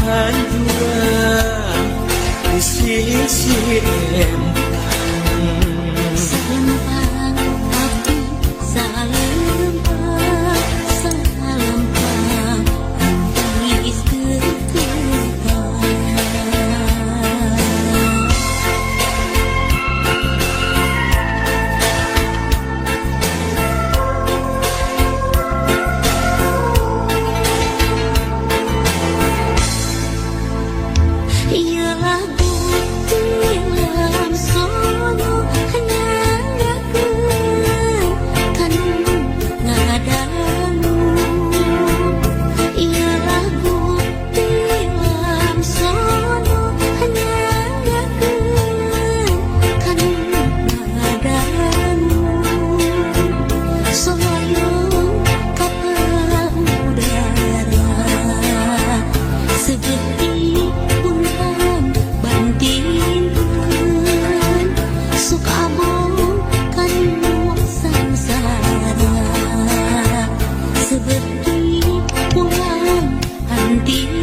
Anjuran di sisi Selempang hati salempang salempang tangis ketegang. Ialah bukti dalam sono nyanggakeun kanu ngadamu. Ialah bukti dalam sono nyanggakeun kanu ngadamu. Soyong kapal udara seperti pulang bantingan sok abong kanu samsara seperti pulang bantingan.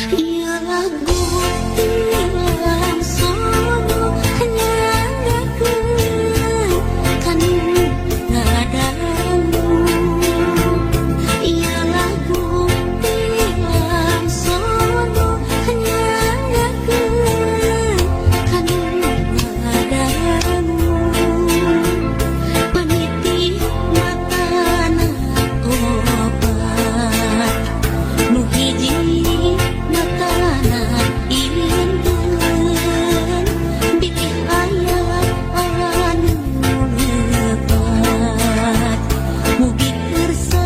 Ialah bukti dalam sono nyanggakeun kanu ngadamu. Ialah bukti dalam sono nyanggakeun kanu ngadamu. Peniti matana obat nu hiji matana inten bilih aya anu lepat mugi kersa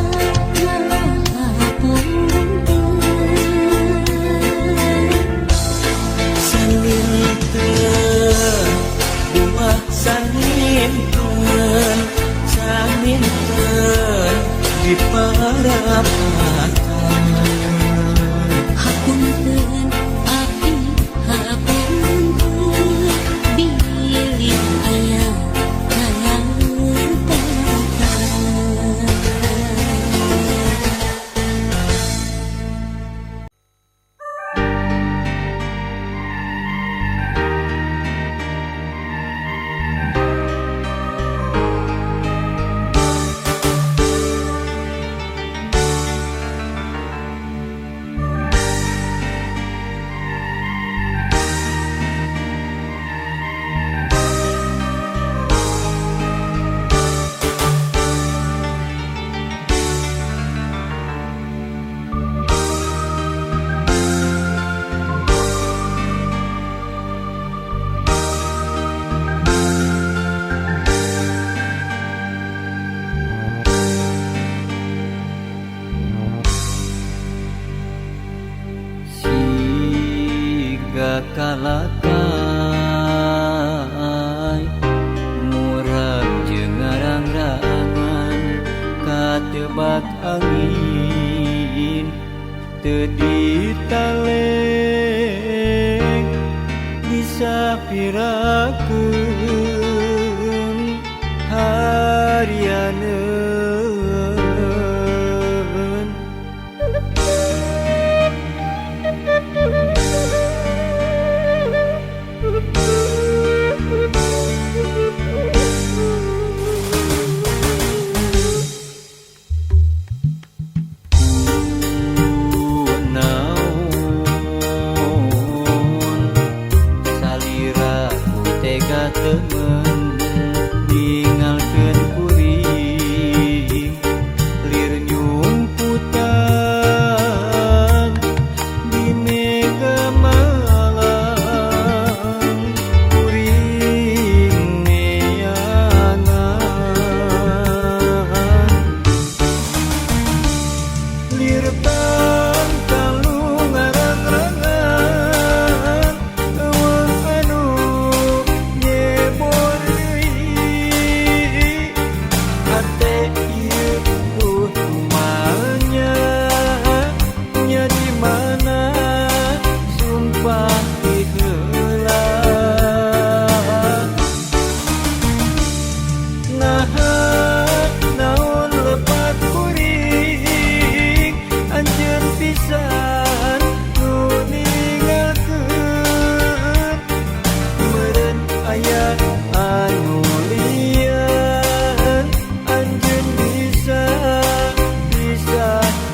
ngapunten. Saminten buah saminten saminten di parapatan. Hapunten abdi hapunten bilih aya kalantaran. Siga kalakai murag jeung ngarang-rangan katebak angin teu ditaleng disapirakeun harianeun. Naon salira tega Lirtang kalu ngarang-rangan eueung anu nyebor deui hate ieu rumahnya nya di mana sumpah heula naha naon lepat kuring anjeun pisan nu ninggalkeun meureun aya anu lian anjeun bisa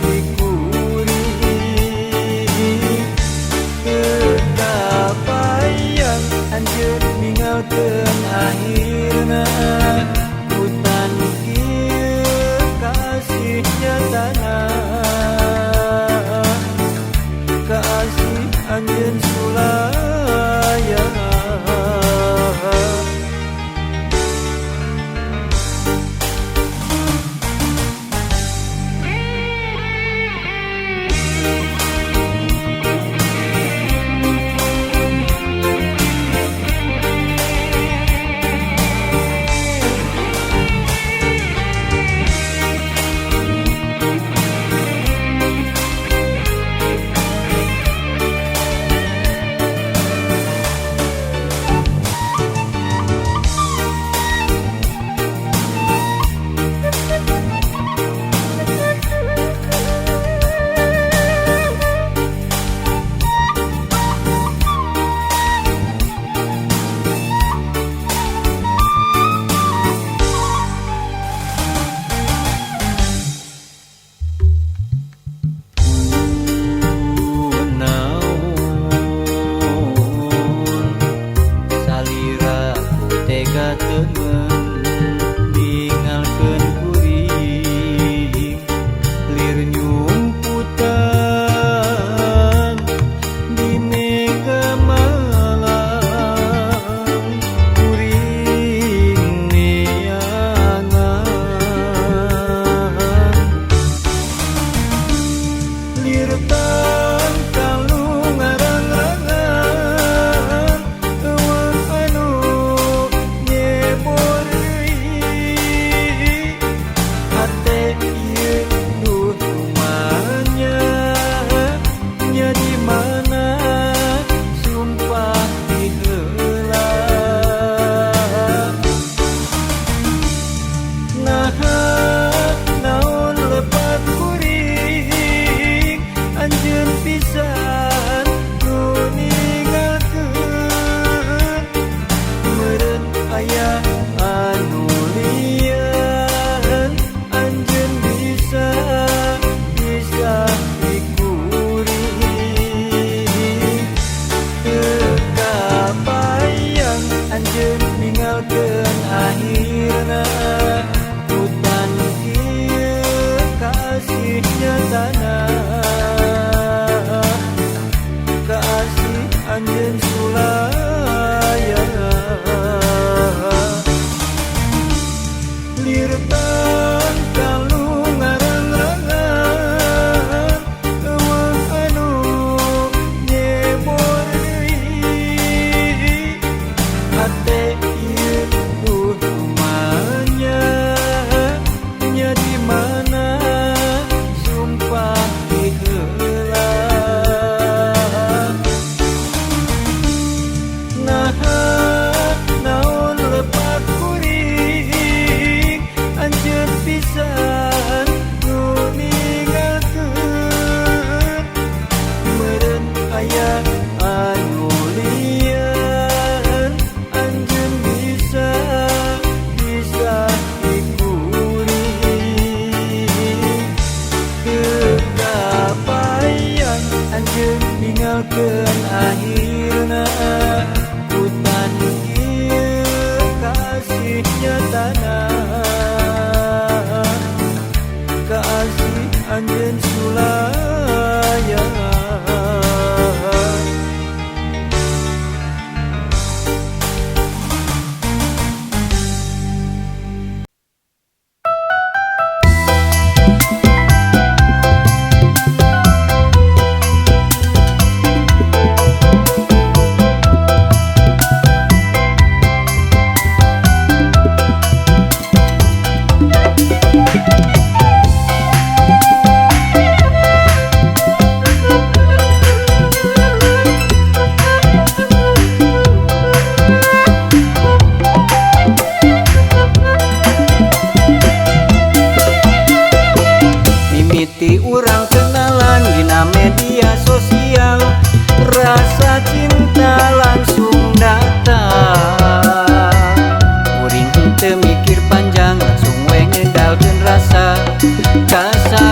dikuring ketapayang anjeun ninggalkeun akhirna hutan kieu kasih nyatana kasih anjeun sulaya ninggalkeun akhirna hutan ieu kasih nyatana kasih anjeun sulaya.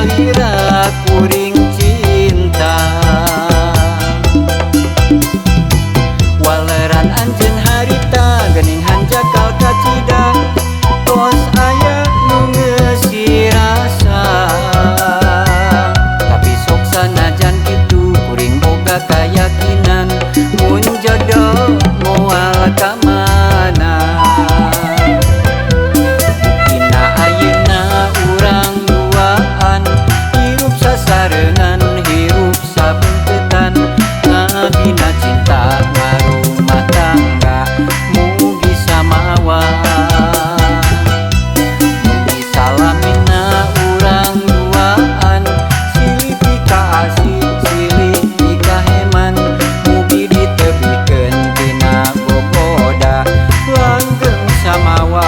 salira kuring cinta waleran anjeun harita geuning hanjakal kacida tos aya nu ngeusi rasa tapi sok sanajan kitu kuring boga kayakinan mun jodoh moal ka mana buktina ayeuna urang duaan hirup sasarengan hirup sabeuntetan ngabina cinta ngarumah tangga mugi samawa mugi salamina urang duaan silih pika asih silih pika heman mugi ditebikeun tina boboda langgeng samawa.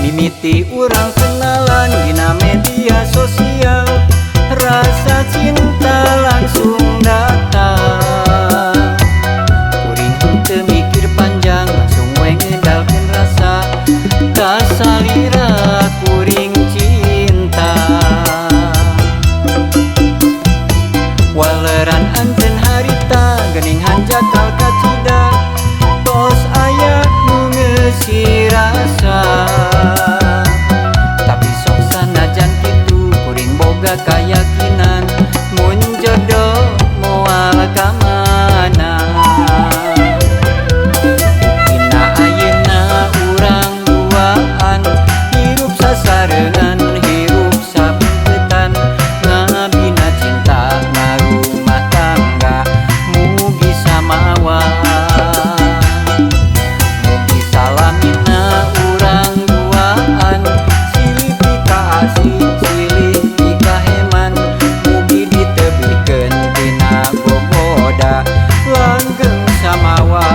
Mimiti urang kenalan dina media sosial rasa cinta langsung datang kuring henteu mikir panjang langsung we ngedalkeun rasa ka salira kuring cinta waleran anjeun harita geuning hanjakal kacida tos aya nu ngeusi rasa tapi sok sanajan kitu kuring boga kayakinan mun jodoh moal ka mana buktina ayeuna urang duaan hirup sasarengan hirup sabeuntetan ngabina cinta ngarumah tangga mugi samawa mugi salamina urang duaan silih pika asih silih pika heman mugi ditebikeun tina boboda langgeng samawa.